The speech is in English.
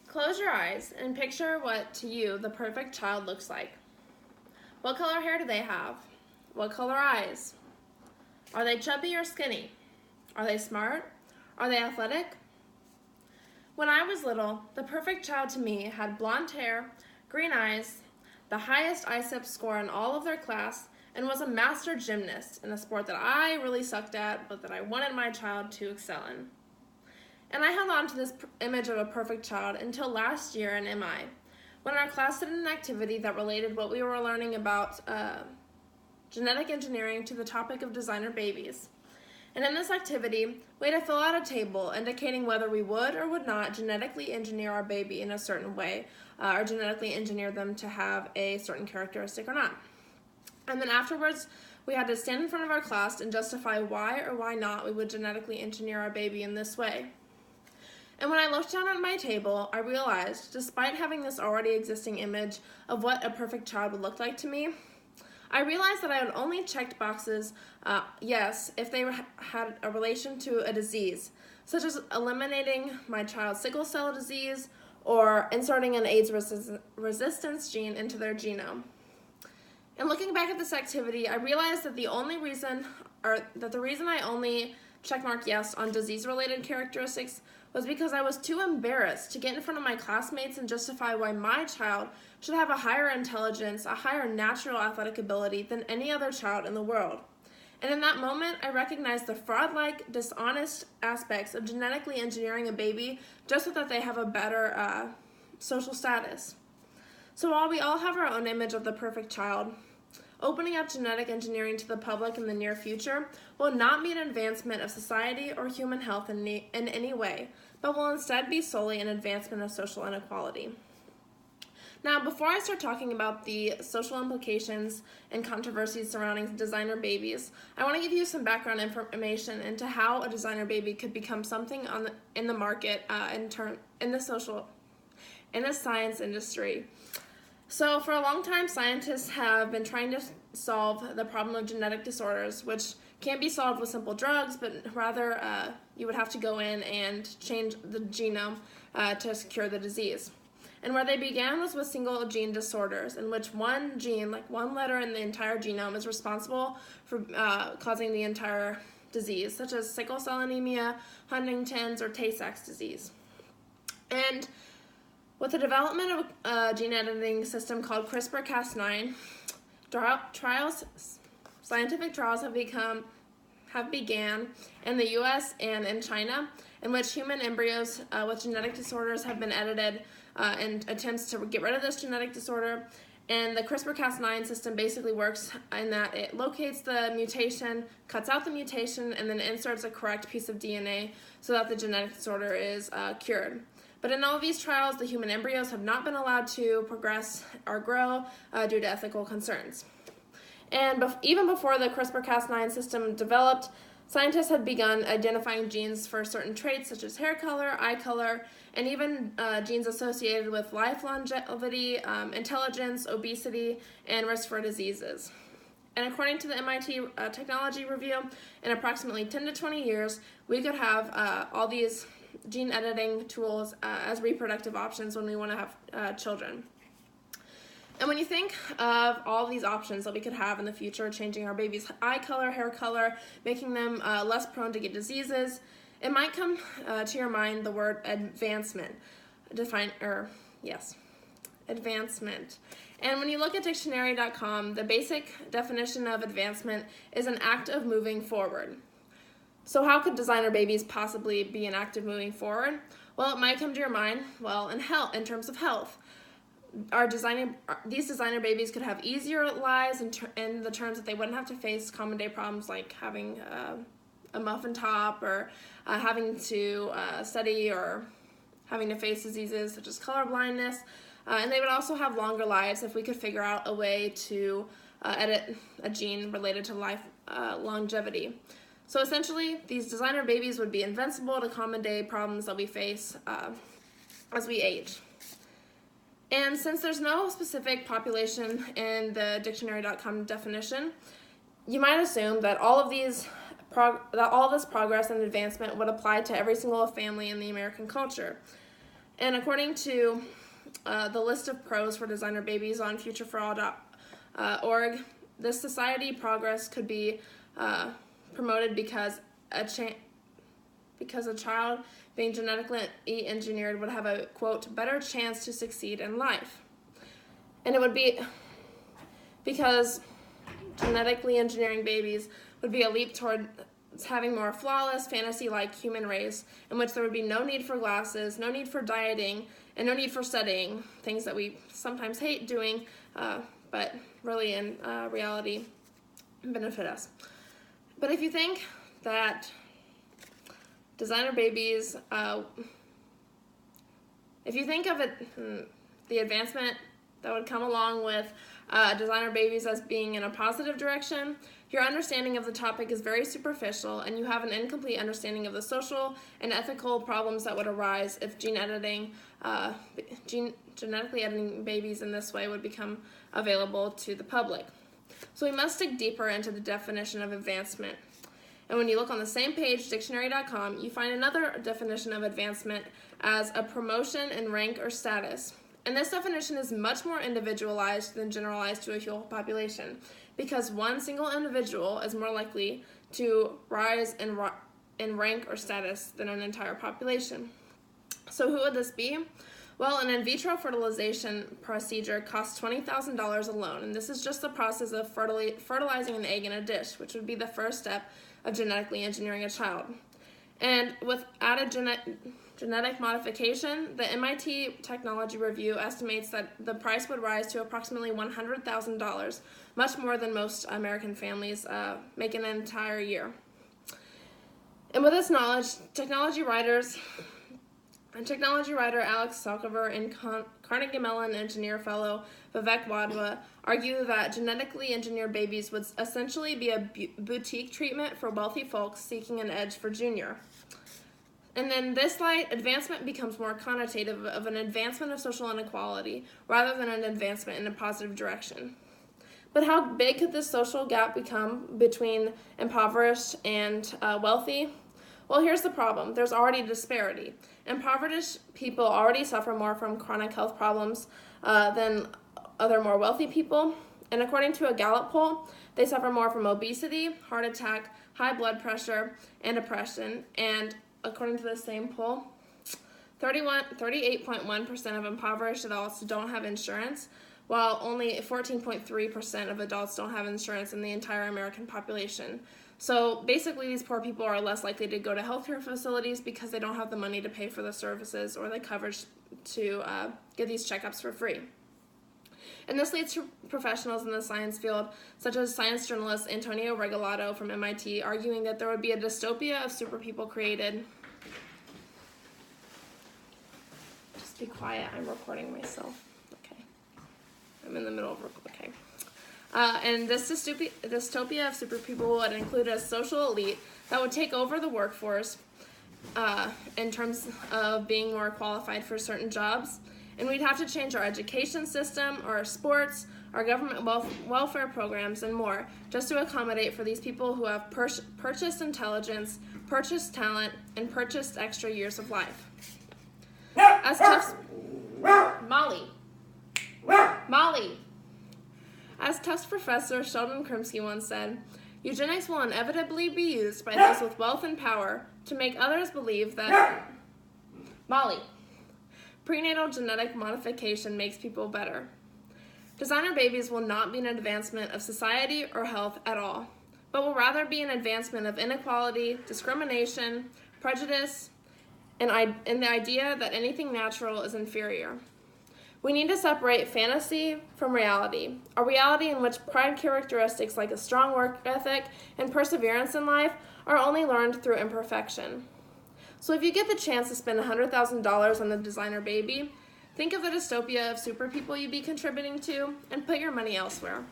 Close your eyes and picture what, to you, the perfect child looks like. What color hair do they have? What color eyes? Are they chubby or skinny? Are they smart? Are they athletic? When I was little, the perfect child to me had blonde hair, green eyes, the highest ISIP score in all of their class, and was a master gymnast in a sport that I really sucked at, but that I wanted my child to excel in. And I held on to this image of a perfect child until last year in MI, when our class did an activity that related what we were learning about genetic engineering to the topic of designer babies. And in this activity, we had to fill out a table indicating whether we would or would not genetically engineer our baby in a certain way, or genetically engineer them to have a certain characteristic or not. And then afterwards, we had to stand in front of our class and justify why or why not we would genetically engineer our baby in this way. And when I looked down at my table, I realized, despite having this already existing image of what a perfect child would look like to me, I realized that I had only checked boxes, yes, if they had a relation to a disease, such as eliminating my child's sickle cell disease or inserting an AIDS resistance gene into their genome. And looking back at this activity, I realized that the reason I only checkmarked yes on disease-related characteristics was because I was too embarrassed to get in front of my classmates and justify why my child should have a higher intelligence, a higher natural athletic ability than any other child in the world. And in that moment, I recognized the fraud-like, dishonest aspects of genetically engineering a baby just so that they have a better social status. So while we all have our own image of the perfect child, opening up genetic engineering to the public in the near future will not mean advancement of society or human health in any way, but will instead be solely an advancement of social inequality. Now, before I start talking about the social implications and controversies surrounding designer babies, I want to give you some background information into how a designer baby could become something in the market in the science industry. So for a long time, scientists have been trying to solve the problem of genetic disorders, which can't be solved with simple drugs, but rather you would have to go in and change the genome to cure the disease. And where they began was with single gene disorders, in which one gene, like one letter in the entire genome, is responsible for causing the entire disease, such as sickle cell anemia, Huntington's, or Tay-Sachs disease. And with the development of a gene editing system called CRISPR-Cas9, scientific trials have began in the U.S. and in China, in which human embryos with genetic disorders have been edited in attempts to get rid of this genetic disorder. And the CRISPR-Cas9 system basically works in that it locates the mutation, cuts out the mutation, and then inserts a correct piece of DNA so that the genetic disorder is cured. But in all of these trials, the human embryos have not been allowed to progress or grow due to ethical concerns. And even before the CRISPR-Cas9 system developed, scientists had begun identifying genes for certain traits such as hair color, eye color, and even genes associated with life longevity, intelligence, obesity, and risk for diseases. And according to the MIT Technology Review, in approximately 10 to 20 years, we could have all these gene editing tools as reproductive options when we want to have children. And when you think of all these options that we could have in the future, changing our baby's eye color, hair color, making them less prone to get diseases, it might come to your mind the word advancement. Advancement. And when you look at dictionary.com, the basic definition of advancement is an act of moving forward. So how could designer babies possibly be an act of moving forward? Well, it might come to your mind, in terms of health. These designer babies could have easier lives in the terms that they wouldn't have to face common day problems like having a muffin top or having to study or having to face diseases such as color blindness. And they would also have longer lives if we could figure out a way to edit a gene related to life longevity. So essentially, these designer babies would be invincible to common day problems that we face as we age. And since there's no specific population in the dictionary.com definition, you might assume that all this progress and advancement would apply to every single family in the American culture. And according to the list of pros for designer babies on futureforall.org, this society progress could be promoted because a child being genetically engineered would have a, quote, better chance to succeed in life. And it would be because genetically engineering babies would be a leap toward having more flawless, fantasy-like human race in which there would be no need for glasses, no need for dieting, and no need for studying, things that we sometimes hate doing, but really in reality benefit us. But if you think that designer babies, if you think of it, the advancement that would come along with designer babies as being in a positive direction, your understanding of the topic is very superficial, and you have an incomplete understanding of the social and ethical problems that would arise if genetically editing babies in this way would become available to the public. So we must dig deeper into the definition of advancement. And when you look on the same page, dictionary.com, you find another definition of advancement as a promotion in rank or status. And this definition is much more individualized than generalized to a whole population, because one single individual is more likely to rise in rank or status than an entire population. So who would this be? Well, an in vitro fertilization procedure costs $20,000 alone, and this is just the process of fertilizing an egg in a dish, which would be the first step of genetically engineering a child. And with added genetic modification, the MIT Technology Review estimates that the price would rise to approximately $100,000, much more than most American families make in an entire year. And with this knowledge, technology writer Alex Salkover and Carnegie Mellon engineer fellow Vivek Wadhwa argue that genetically engineered babies would essentially be a boutique treatment for wealthy folks seeking an edge for junior. And in this light, advancement becomes more connotative of an advancement of social inequality rather than an advancement in a positive direction. But how big could this social gap become between impoverished and wealthy? Well, here's the problem. There's already disparity. Impoverished people already suffer more from chronic health problems than other more wealthy people. And according to a Gallup poll, they suffer more from obesity, heart attack, high blood pressure, and depression. And according to the same poll, 38.1% of impoverished adults don't have insurance, while only 14.3% of adults don't have insurance in the entire American population. So basically, these poor people are less likely to go to healthcare facilities because they don't have the money to pay for the services or the coverage to get these checkups for free. And this leads to professionals in the science field, such as science journalist Antonio Regalado from MIT, arguing that there would be a dystopia of super people created. Just be quiet, I'm recording myself. Okay. I'm in the middle of okay. And this dystopia of super people would include a social elite that would take over the workforce in terms of being more qualified for certain jobs. And we'd have to change our education system, our sports, our government welfare programs, and more, just to accommodate for these people who have purchased intelligence, purchased talent, and purchased extra years of life. As Tufts professor Sheldon Krimsky once said, eugenics will inevitably be used by those with wealth and power to make others believe that prenatal genetic modification makes people better. Designer babies will not be an advancement of society or health at all, but will rather be an advancement of inequality, discrimination, prejudice, and the idea that anything natural is inferior. We need to separate fantasy from reality, a reality in which pride characteristics like a strong work ethic and perseverance in life are only learned through imperfection. So if you get the chance to spend $100,000 on the designer baby, think of the dystopia of super people you'd be contributing to and put your money elsewhere.